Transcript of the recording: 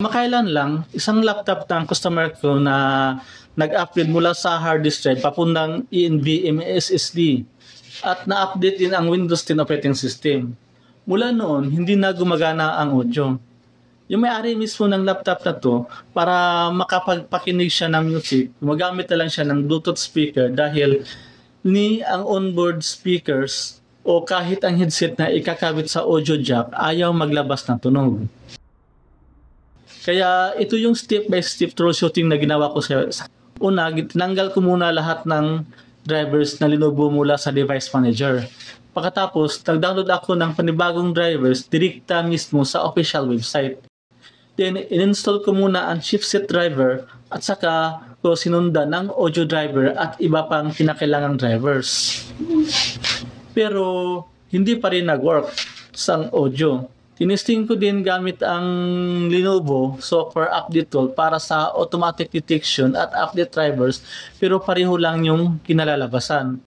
Makailan lang, isang laptop ng customer ko na nag-upgrade mula sa hard disk drive papuntang NVMe SSD at na-update din ang Windows 10 operating system. Mula noon, hindi na gumagana ang audio. Yung may-ari mismo ng laptop na to, para makapagpakinig siya ng music, gumagamit na lang siya ng Bluetooth speaker dahil ni ang onboard speakers o kahit ang headset na ikakabit sa audio jack ayaw maglabas ng tunog. Kaya ito yung step-by-step troubleshooting na ginawa ko sa una, tinanggal ko muna lahat ng drivers na Lenovo mula sa device manager. Pagkatapos, nag-download ako ng panibagong drivers direkta mismo sa official website. Then, in-install ko muna ang chipset driver at saka ko sinundan ng audio driver at iba pang kinakailangang drivers. Pero, hindi pa rin nag-work sa audio. Tinesting ko din gamit ang Lenovo software update tool para sa automatic detection at update drivers pero pareho lang yung kinalalabasan.